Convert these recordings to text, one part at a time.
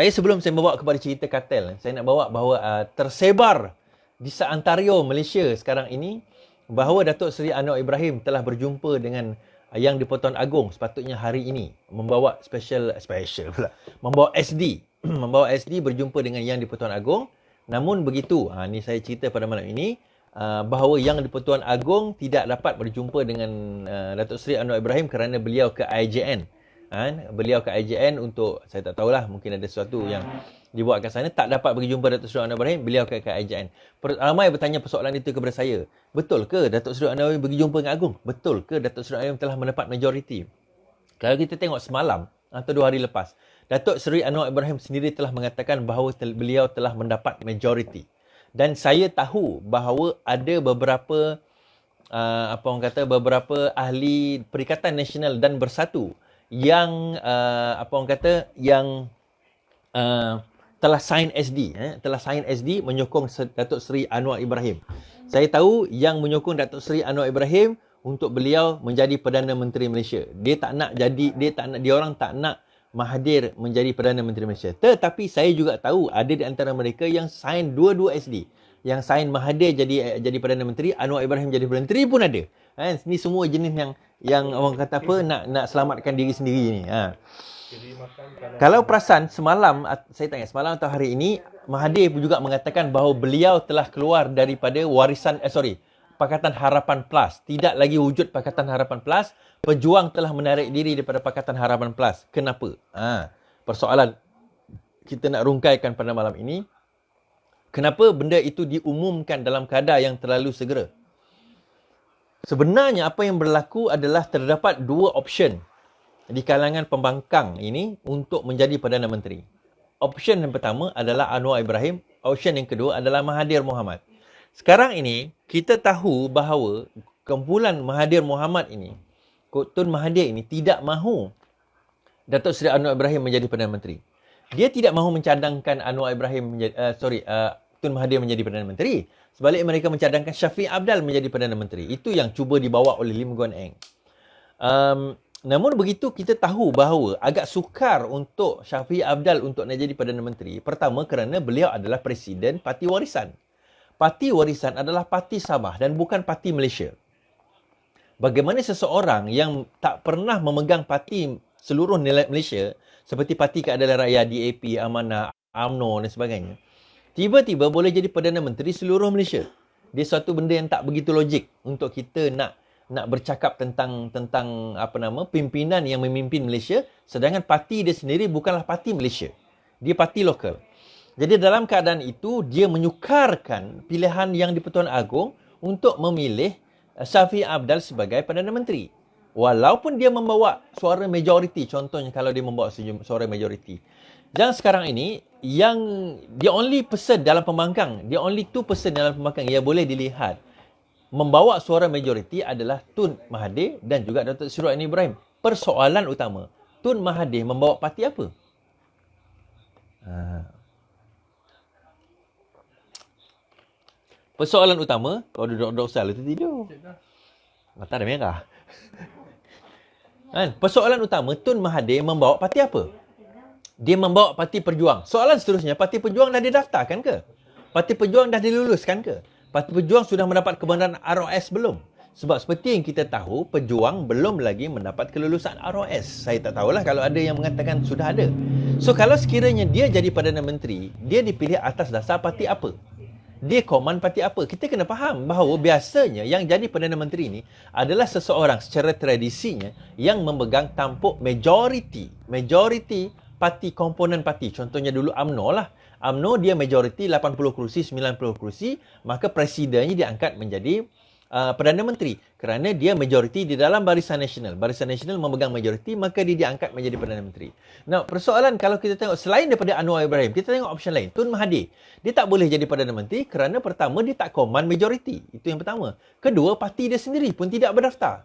sebelum saya membawa kepada cerita kartel, saya nak bawa bahawa tersebar di seantero Malaysia sekarang ini bahawa Datuk Seri Anwar Ibrahim telah berjumpa dengan Yang di-Pertuan Agong sepatutnya hari ini membawa special pula, membawa SD membawa SD berjumpa dengan Yang di-Pertuan Agong. Namun begitu, ni saya cerita pada malam ini bahawa Yang di-Pertuan Agong tidak dapat berjumpa dengan Datuk Seri Anwar Ibrahim kerana beliau ke IJN. Beliau ke IJN untuk, saya tak tahulah, mungkin ada sesuatu yang dibuat kat sana, tak dapat pergi jumpa Datuk Seri Anwar Ibrahim, beliau ke IJN. Ramai bertanya persoalan itu kepada saya. Betul ke Datuk Seri Anwar Ibrahim pergi jumpa dengan Agong? Betul ke Datuk Seri Anwar Ibrahim telah mendapat majoriti? Kalau kita tengok semalam atau 2 hari lepas, Datuk Seri Anwar Ibrahim sendiri telah mengatakan bahawa beliau telah mendapat majoriti. Dan saya tahu bahawa ada beberapa beberapa ahli Perikatan Nasional dan Bersatu yang telah sign SD menyokong Datuk Seri Anwar Ibrahim. Saya tahu yang menyokong Datuk Seri Anwar Ibrahim untuk beliau menjadi Perdana Menteri Malaysia. Dia orang tak nak Mahathir menjadi Perdana Menteri Malaysia. Tetapi saya juga tahu ada di antara mereka yang sign dua-dua SD. Yang sign Mahathir jadi Perdana Menteri, Anwar Ibrahim jadi Perdana Menteri pun ada. Ini semua jenis yang orang kata nak selamatkan diri sendiri ni. Kalau perasan semalam, saya tanya semalam atau hari ini, Mahathir juga mengatakan bahawa beliau telah keluar daripada Pakatan Harapan Plus. Tidak lagi wujud Pakatan Harapan Plus. Pejuang telah menarik diri daripada Pakatan Harapan Plus. Kenapa? Persoalan kita nak rungkaikan pada malam ini. Kenapa benda itu diumumkan dalam kadar yang terlalu segera? Sebenarnya apa yang berlaku adalah terdapat 2 option di kalangan pembangkang ini untuk menjadi Perdana Menteri. Option yang pertama adalah Anwar Ibrahim. Option yang kedua adalah Mahathir Mohamad. Sekarang ini, kita tahu bahawa kumpulan Mahathir Mohamad ini, Tun Mahathir ini tidak mahu Datuk Seri Anwar Ibrahim menjadi Perdana Menteri. Dia tidak mahu mencadangkan Tun Mahathir menjadi Perdana Menteri. Sebaliknya mereka mencadangkan Shafie Apdal menjadi Perdana Menteri. Itu yang cuba dibawa oleh Lim Guan Eng. Namun begitu, kita tahu bahawa agak sukar untuk Shafie Apdal untuk nak jadi Perdana Menteri. Pertama, kerana beliau adalah Presiden Parti Warisan. Parti Warisan adalah parti Sabah dan bukan parti Malaysia. Bagaimana seseorang yang tak pernah memegang parti seluruh Malaysia, seperti Parti Keadilan Rakyat, DAP, Amanah, UMNO dan sebagainya, tiba-tiba boleh jadi Perdana Menteri seluruh Malaysia? Dia suatu benda yang tak begitu logik untuk kita nak bercakap tentang pimpinan yang memimpin Malaysia, sedangkan parti dia sendiri bukanlah parti Malaysia. Dia parti lokal. Jadi dalam keadaan itu, dia menyukarkan pilihan Yang di-Pertuan Agong untuk memilih Shafie Apdal sebagai Perdana Menteri. Walaupun dia membawa suara majoriti, contohnya kalau dia membawa suara majoriti. Dan sekarang ini, yang the only person dalam pembangkang, the only 2 person dalam pembangkang yang boleh dilihat membawa suara majoriti adalah Tun Mahathir dan juga Datuk Seri Anwar Ibrahim. Persoalan utama, Tun Mahathir membawa parti apa? Persoalan utama, kalau duduk Ustaz itu tidur. Mata dah merah. Persoalan utama, Tun Mahathir membawa parti apa? Dia membawa Parti Perjuang. Soalan seterusnya, Parti Perjuang dah didaftarkan ke? Parti Perjuang dah diluluskan ke? Parti Perjuang sudah mendapat kebenaran ROS belum? Sebab seperti yang kita tahu, Perjuang belum lagi mendapat kelulusan ROS. Saya tak tahulah kalau ada yang mengatakan sudah ada. So, kalau sekiranya dia jadi Perdana Menteri, dia dipilih atas dasar parti apa? Dia koman parti apa? Kita kena faham bahawa biasanya yang jadi Perdana Menteri ini adalah seseorang secara tradisinya yang memegang tampuk majoriti parti, komponen parti. Contohnya dulu UMNO lah. UMNO dia majoriti 80 kerusi, 90 kerusi, maka presidennya diangkat menjadi Perdana Menteri. Kerana dia majoriti di dalam Barisan Nasional. Barisan Nasional memegang majoriti, maka dia diangkat menjadi Perdana Menteri. Nah, persoalan kalau kita tengok selain daripada Anwar Ibrahim, kita tengok option lain. Tun Mahathir. Dia tak boleh jadi Perdana Menteri kerana pertama, dia tak command majoriti. Itu yang pertama. Kedua, parti dia sendiri pun tidak berdaftar.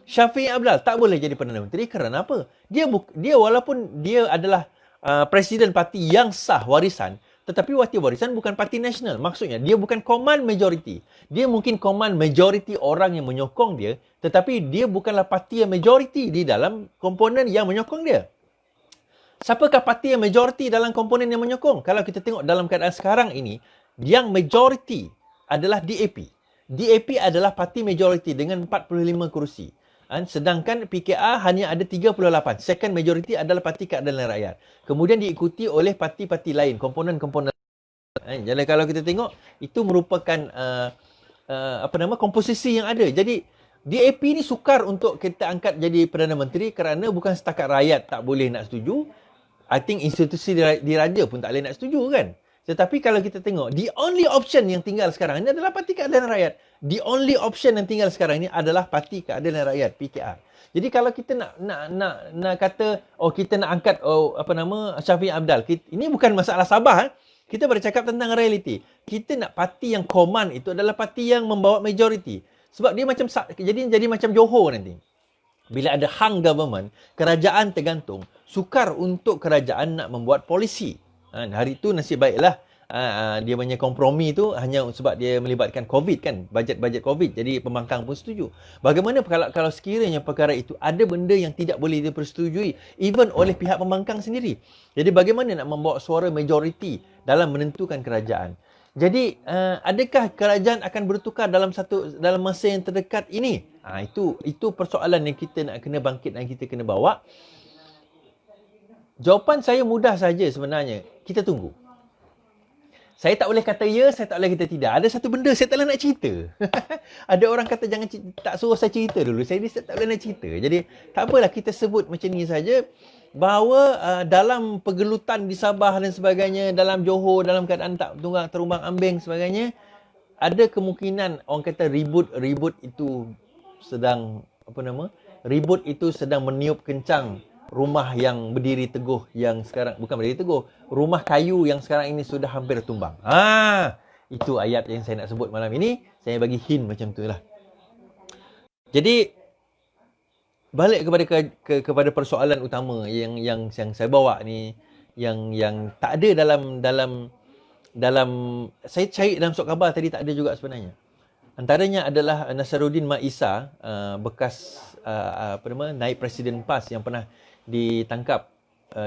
Shafie Apdal tak boleh jadi Perdana Menteri kerana apa? Dia walaupun dia adalah presiden parti yang sah warisan, tetapi parti warisan bukan parti nasional. Maksudnya, dia bukan command majority. Dia mungkin command majority orang yang menyokong dia, tetapi dia bukanlah parti yang majority di dalam komponen yang menyokong dia. Siapakah parti yang majoriti dalam komponen yang menyokong? Kalau kita tengok dalam keadaan sekarang ini, yang majoriti adalah DAP. DAP adalah parti majoriti dengan 45 kerusi. Sedangkan PKR hanya ada 38. Second majority adalah Parti Keadilan Rakyat. Kemudian diikuti oleh parti-parti lain, komponen-komponen. Jadi kalau kita tengok, itu merupakan komposisi yang ada. Jadi DAP ni sukar untuk kita angkat jadi Perdana Menteri kerana bukan setakat rakyat tak boleh nak setuju. I think institusi diraja pun tak boleh nak setuju kan. Tetapi kalau kita tengok, the only option yang tinggal sekarang ini adalah Parti Keadilan Rakyat. The only option yang tinggal sekarang ini adalah Parti Keadilan Rakyat, PKR. Jadi kalau kita nak kata, kita nak angkat Syafiq Apdal. Ini bukan masalah Sabah. Kita bercakap tentang realiti. Kita nak parti yang command itu adalah parti yang membawa majoriti. Sebab dia macam jadi macam Johor nanti. Bila ada hung government, kerajaan tergantung. Sukar untuk kerajaan nak membuat polisi. Hari itu nasib baiklah dia punya kompromi tu hanya sebab dia melibatkan COVID kan, bajet COVID, jadi pembangkang pun setuju. Bagaimana kalau sekiranya perkara itu ada benda yang tidak boleh dipersetujui even oleh pihak pembangkang sendiri. Jadi bagaimana nak membawa suara majoriti dalam menentukan kerajaan. Jadi adakah kerajaan akan bertukar dalam masa yang terdekat ini? Itu persoalan yang kita nak kena bangkit dan kita kena bawa. Jawapan saya mudah saja sebenarnya. Kita tunggu. Saya tak boleh kata ya, saya tak boleh kata tidak. Ada satu benda saya tak boleh nak cerita. Ada orang kata tak suruh saya cerita dulu. Saya tak boleh nak cerita. Jadi tak apalah, kita sebut macam ni saja. Bahawa dalam pergelutan di Sabah dan sebagainya, dalam Johor, dalam keadaan tak terumbang ambing sebagainya, ada kemungkinan orang kata ribut itu sedang ribut itu sedang meniup kencang rumah yang berdiri teguh yang sekarang, bukan berdiri teguh, rumah kayu yang sekarang ini sudah hampir tumbang. Itu ayat yang saya nak sebut malam ini. Saya bagi hint macam tu lah. Jadi balik kepada persoalan utama yang saya bawa ni, yang tak ada dalam saya cari dalam surat khabar tadi, tak ada juga sebenarnya. Antaranya adalah Nasaruddin Mat Isa, bekas naib Presiden PAS yang pernah ditangkap,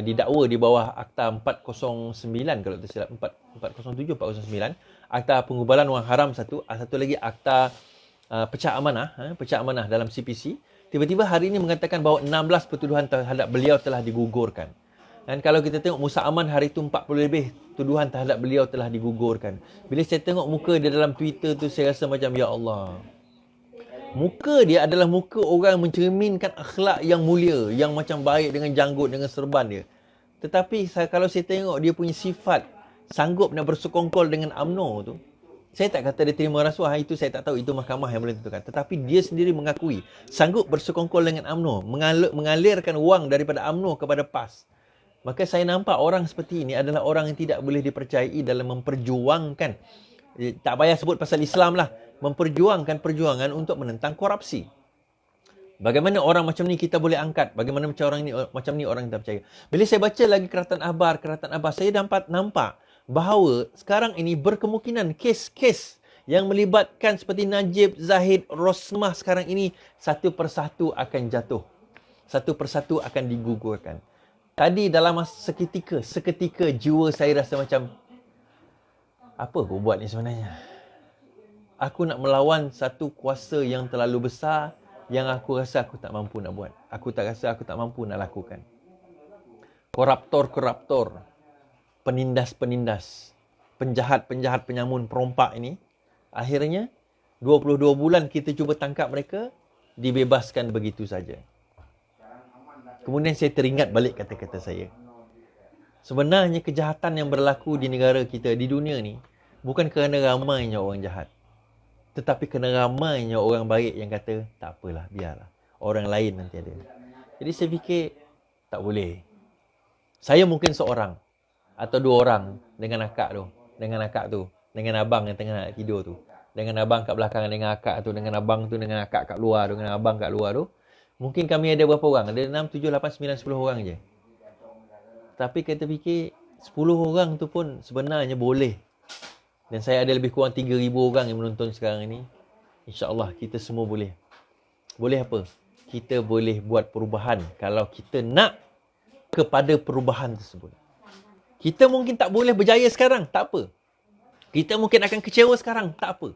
didakwa di bawah Akta 409 kalau tak silap, 407 409, Akta Pengubalan Wang Haram satu lagi Akta Pecah Amanah dalam CPC. Tiba-tiba hari ini mengatakan bahawa 16 pertuduhan terhadap beliau telah digugurkan. Dan kalau kita tengok Musa Aman hari itu 40 lebih tuduhan terhadap beliau telah digugurkan. Bila saya tengok muka dia dalam Twitter tu, saya rasa macam ya Allah. Muka dia adalah muka orang mencerminkan akhlak yang mulia, yang macam baik dengan janggut, dengan serban dia. Tetapi kalau saya tengok dia punya sifat, sanggup nak bersekongkol dengan UMNO tu, saya tak kata dia terima rasuah, itu saya tak tahu, itu mahkamah yang boleh tentukan. Tetapi dia sendiri mengakui sanggup bersekongkol dengan UMNO, mengalirkan wang daripada UMNO kepada PAS. Maka saya nampak orang seperti ini adalah orang yang tidak boleh dipercayai dalam memperjuangkan, tak payah sebut pasal Islam lah, memperjuangkan perjuangan untuk menentang korupsi. Bagaimana orang macam ni kita boleh angkat? Bagaimana macam ni orang kita percaya? Bila saya baca lagi Keratan Ahbar, saya dapat nampak bahawa sekarang ini berkemungkinan kes-kes yang melibatkan seperti Najib, Zahid, Rosmah sekarang ini satu persatu akan jatuh. Satu persatu akan digugurkan. Tadi dalam seketika jiwa saya rasa macam, apa aku buat ni sebenarnya? Aku nak melawan satu kuasa yang terlalu besar yang aku rasa aku tak mampu nak buat. Aku tak mampu nak lakukan. Koruptor, penindas, penjahat, penyamun, perompak ini, akhirnya 22 bulan kita cuba tangkap mereka, dibebaskan begitu saja. Kemudian saya teringat balik kata-kata saya. Sebenarnya kejahatan yang berlaku di negara kita, di dunia ni, bukan kerana ramainya orang jahat. Tetapi kerana ramainya orang baik yang kata, tak apalah, biarlah. Orang lain nanti ada. Jadi saya fikir, tak boleh. Saya mungkin seorang atau dua orang dengan akak tu, dengan abang yang tengah nak tidur tu, dengan abang kat belakang, dengan akak tu, dengan abang tu, dengan akak kat luar tu, dengan abang kat luar tu. Mungkin kami ada berapa orang? Ada 6, 7, 8, 9, 10 orang je. Tapi kita fikir 10 orang tu pun sebenarnya boleh. Dan saya ada lebih kurang 3,000 orang yang menonton sekarang ini. InsyaAllah kita semua boleh. Boleh apa? Kita boleh buat perubahan kalau kita nak kepada perubahan tersebut. Kita mungkin tak boleh berjaya sekarang, tak apa. Kita mungkin akan kecewa sekarang, tak apa.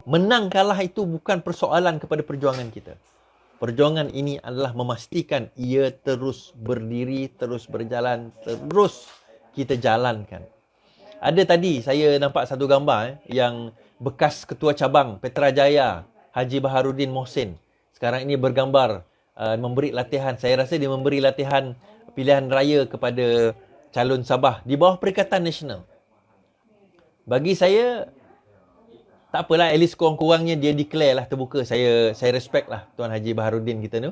Menang kalah itu bukan persoalan kepada perjuangan kita. Perjuangan ini adalah memastikan ia terus berdiri, terus berjalan, terus kita jalankan. Ada tadi saya nampak satu gambar yang bekas ketua cabang Petrajaya, Haji Baharudin Mohsin. Sekarang ini bergambar memberi latihan. Saya rasa dia memberi latihan pilihan raya kepada calon Sabah di bawah Perikatan Nasional. Bagi saya, tak apalah, at least kurang-kurangnya dia declare lah terbuka. Saya respect lah Tuan Haji Baharudin kita tu.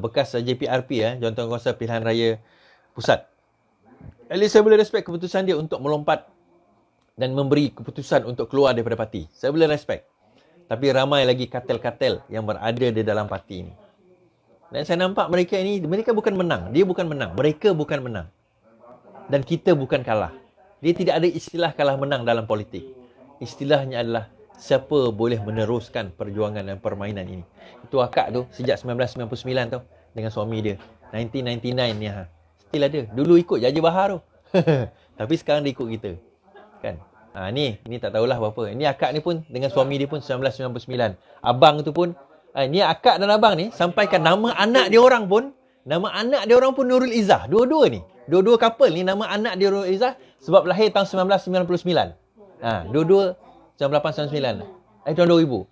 Bekas JPRP, Jawatan Kuasa Pilihan Raya Pusat. At least saya boleh respect keputusan dia untuk melompat dan memberi keputusan untuk keluar daripada parti. Saya boleh respect. Tapi ramai lagi kartel-kartel yang berada di dalam parti ini. Dan saya nampak mereka bukan menang. Dia bukan menang. Mereka bukan menang. Dan kita bukan kalah. Dia tidak ada istilah kalah menang dalam politik. Istilahnya adalah siapa boleh meneruskan perjuangan dan permainan ini. Itu akak tu sejak 1999 tu dengan suami dia. 1999 ni still ada. Dulu ikut Jaja Bahar tu. Tapi sekarang dia ikut kita. Kan? Ni tak tahulah berapa. Ini akak ni pun dengan suami dia pun 1999. Abang tu pun ni akak dan abang ni sampaikan nama anak dia orang pun Nurul Izzah. Dua-dua ni. Dua-dua couple ni nama anak dia Nurul Izzah sebab lahir tahun 1999. Dua-dua 1999. Tahun 2000.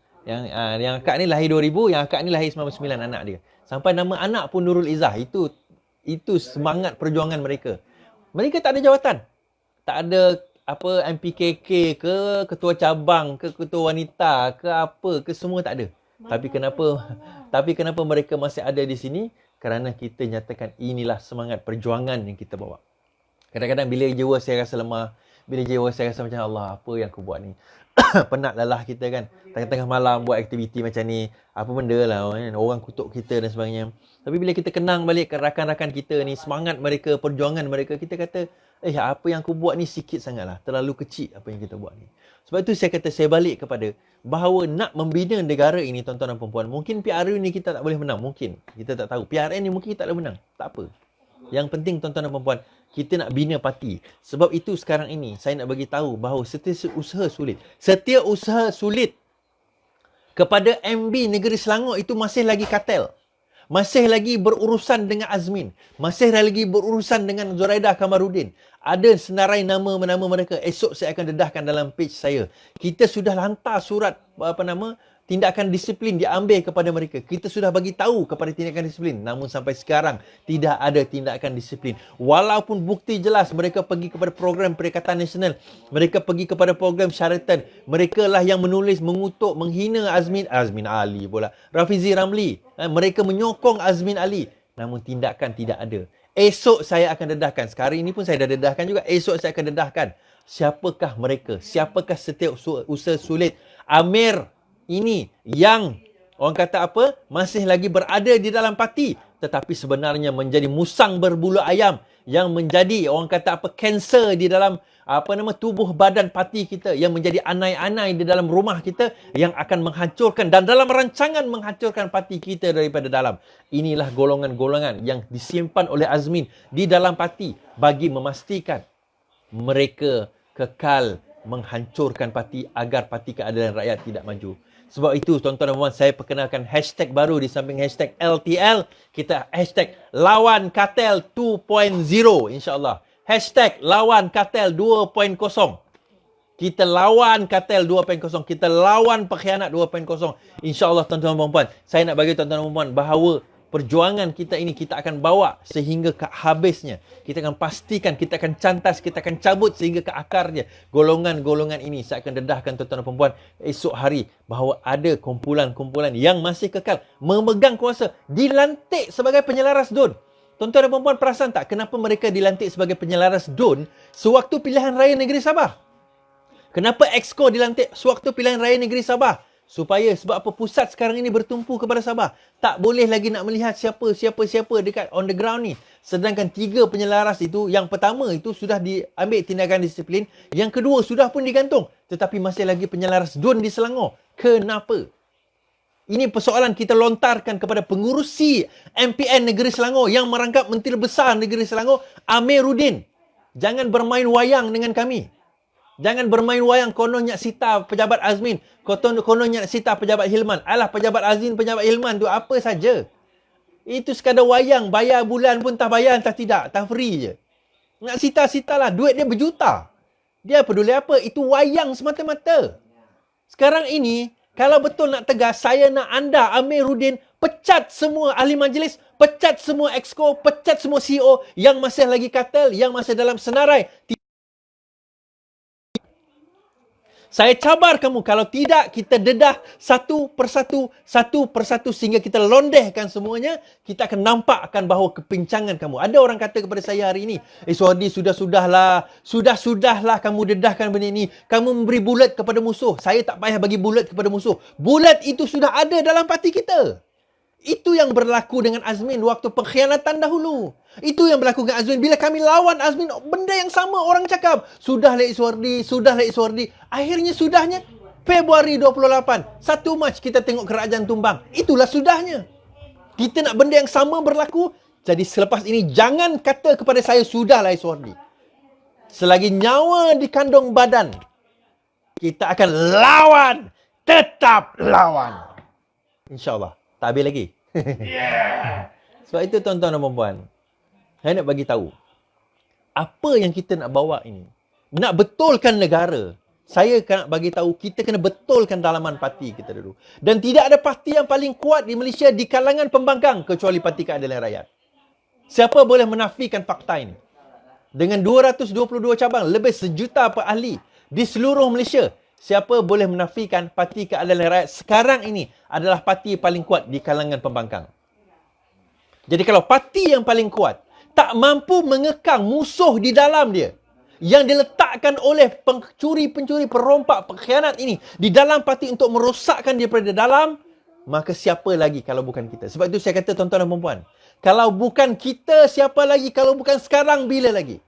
Yang akak ni lahir 2000, yang akak ni lahir 99 anak dia. Sampai nama anak pun Nurul Izzah. Itu semangat perjuangan mereka. Mereka tak ada jawatan. Tak ada MPKK ke, ketua cabang ke, ketua wanita ke apa ke, semua tak ada. Tapi kenapa mereka masih ada di sini? Kerana kita nyatakan inilah semangat perjuangan yang kita bawa. Kadang-kadang bila jiwa saya rasa lemah, bila jiwa saya rasa macam Allah, apa yang aku buat ni? Penat lelah kita kan. Tengah-tengah malam buat aktiviti macam ni. Apa benda lah kan? Orang kutuk kita dan sebagainya. Tapi bila kita kenang balik ke rakan-rakan kita ni, semangat mereka, perjuangan mereka, kita kata, apa yang aku buat ni sikit sangat lah. Terlalu kecil apa yang kita buat ni. Sebab itu saya kata, saya balik kepada bahawa nak membina negara ini, tuan-tuan dan puan-puan, mungkin PRU ni kita tak boleh menang. Mungkin. Kita tak tahu. PRN ni mungkin kita tak boleh menang. Tak apa. Yang penting tuan-tuan dan puan-puan, kita nak bina parti. Sebab itu sekarang ini saya nak bagi tahu bahawa setiap usaha sulit kepada MB Negeri Selangor itu masih lagi kartel. Masih lagi berurusan dengan Azmin. Masih lagi berurusan dengan Zuraidah Kamarudin. Ada senarai nama-nama mereka. Esok saya akan dedahkan dalam page saya. Kita sudah hantar surat tindakan disiplin diambil kepada mereka. Kita sudah bagi tahu kepada tindakan disiplin. Namun sampai sekarang tidak ada tindakan disiplin. Walaupun bukti jelas mereka pergi kepada program Perikatan Nasional. Mereka pergi kepada program Sheraton. Mereka lah yang menulis, mengutuk, menghina Azmin Ali pula. Rafizi Ramli. Mereka menyokong Azmin Ali. Namun tindakan tidak ada. Esok saya akan dedahkan. Sekarang ini pun saya dah dedahkan juga. Esok saya akan dedahkan. Siapakah mereka? Siapakah setiap usaha sulit? Amir ini yang orang kata masih lagi berada di dalam parti tetapi sebenarnya menjadi musang berbulu ayam yang menjadi orang kata kanser di dalam tubuh badan parti kita, yang menjadi anai-anai di dalam rumah kita, yang akan menghancurkan dan dalam rancangan menghancurkan parti kita daripada dalam. Inilah golongan-golongan yang disimpan oleh Azmin di dalam parti bagi memastikan mereka kekal menghancurkan parti agar Parti Keadilan Rakyat tidak maju. Sebab itu tuan-tuan dan puan, saya perkenalkan hashtag baru di samping hashtag LTL. Kita hashtag lawan kartel 2.0 insyaAllah. Hashtag lawan kartel 2.0. Kita lawan kartel 2.0. Kita lawan pengkhianat 2.0. InsyaAllah tuan-tuan dan puan, saya nak bagi tuan-tuan dan puan bahawa perjuangan kita ini kita akan bawa sehingga ke habisnya. Kita akan pastikan, kita akan cantas, kita akan cabut sehingga ke akarnya. Golongan-golongan ini saya akan dedahkan tuan-tuan dan puan esok hari bahawa ada kumpulan-kumpulan yang masih kekal memegang kuasa, dilantik sebagai penyelaras DUN. Tuan-tuan dan puan perasan tak kenapa mereka dilantik sebagai penyelaras DUN sewaktu pilihan raya negeri Sabah? Kenapa Exco dilantik sewaktu pilihan raya negeri Sabah? Sebab pusat sekarang ini bertumpu kepada Sabah. Tak boleh lagi nak melihat siapa dekat on the ground ni. Sedangkan 3 penyelaras itu, yang pertama itu sudah diambil tindakan disiplin. Yang kedua sudah pun digantung. Tetapi masih lagi penyelaras DUN di Selangor. Kenapa? Ini persoalan kita lontarkan kepada pengurusi MPN Negeri Selangor yang merangkap Menteri Besar Negeri Selangor, Amiruddin. Jangan bermain wayang dengan kami. Jangan bermain wayang kononnya sita pejabat Azmin, kononnya sita pejabat Hilman. Alah, pejabat Azmin, pejabat Hilman tu apa saja. Itu sekadar wayang, bayar bulan pun tak bayar, tak tidak, tak free je. Nak sita-sita lah, duit dia berjuta. Dia peduli apa? Itu wayang semata-mata. Sekarang ini, kalau betul nak tegas, saya nak anda, Amiruddin, pecat semua ahli majlis, pecat semua exco, pecat semua CEO yang masih lagi katal, yang masih dalam senarai. Saya cabar kamu, kalau tidak kita dedah satu persatu sehingga kita londehkan semuanya, kita akan nampakkan bahawa kepincangan kamu. Ada orang kata kepada saya hari ini, Suhardi, sudah-sudahlah kamu dedahkan benda ini. Kamu memberi bulat kepada musuh. Saya tak payah bagi bulat kepada musuh. Bulat itu sudah ada dalam parti kita. Itu yang berlaku dengan Azmin waktu pengkhianatan dahulu. Itu yang berlaku dengan Azmin. Bila kami lawan Azmin, benda yang sama orang cakap. Sudahlah Iswardi. Akhirnya sudahnya Februari 28. 1 Mac kita tengok kerajaan tumbang. Itulah sudahnya. Kita nak benda yang sama berlaku. Jadi selepas ini jangan kata kepada saya sudahlah Iswardi. Selagi nyawa dikandung badan, kita akan lawan. Tetap lawan. InsyaAllah. Tak habis lagi. Sebab itu tuan-tuan dan puan-puan, saya nak bagi tahu apa yang kita nak bawa ini. Nak betulkan negara. Saya nak bagi tahu kita kena betulkan dalaman parti kita dulu. Dan tidak ada parti yang paling kuat di Malaysia di kalangan pembangkang kecuali Parti Keadilan Rakyat. Siapa boleh menafikan fakta ini? Dengan 222 cabang, lebih 1 juta ahli di seluruh Malaysia. Siapa boleh menafikan Parti Keadilan Rakyat sekarang ini adalah parti paling kuat di kalangan pembangkang. Jadi kalau parti yang paling kuat tak mampu mengekang musuh di dalam dia, yang diletakkan oleh pencuri-pencuri, perompak, pengkhianat ini di dalam parti untuk merosakkan dia daripada dalam, maka siapa lagi kalau bukan kita? Sebab itu saya kata tuan-tuan dan puan-puan, kalau bukan kita, siapa lagi? Kalau bukan sekarang, bila lagi?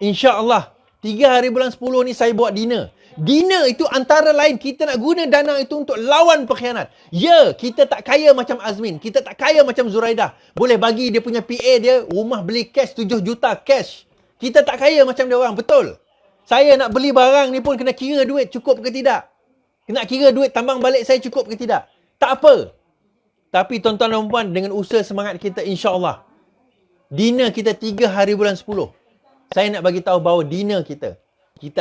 InsyaAllah 3 hari bulan 10 ni saya buat dinner. Dinner itu antara lain kita nak guna dana itu untuk lawan pengkhianat. Ya, kita tak kaya macam Azmin. Kita tak kaya macam Zuraidah. Boleh bagi dia punya PA dia rumah beli cash 7 juta cash. Kita tak kaya macam dia orang. Betul. Saya nak beli barang ni pun kena kira duit cukup ke tidak. Kena kira duit tambang balik saya cukup ke tidak. Tak apa. Tapi tuan-tuan dan puan, dengan usaha semangat kita, insyaAllah, dinner kita 3 hari bulan 10. Saya nak bagi tahu bahawa dinner kita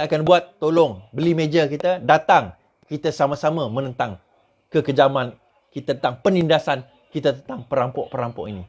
akan buat, tolong beli meja kita, datang, kita sama-sama menentang kekejaman, kita tentang penindasan, kita tentang perampok-perampok ini.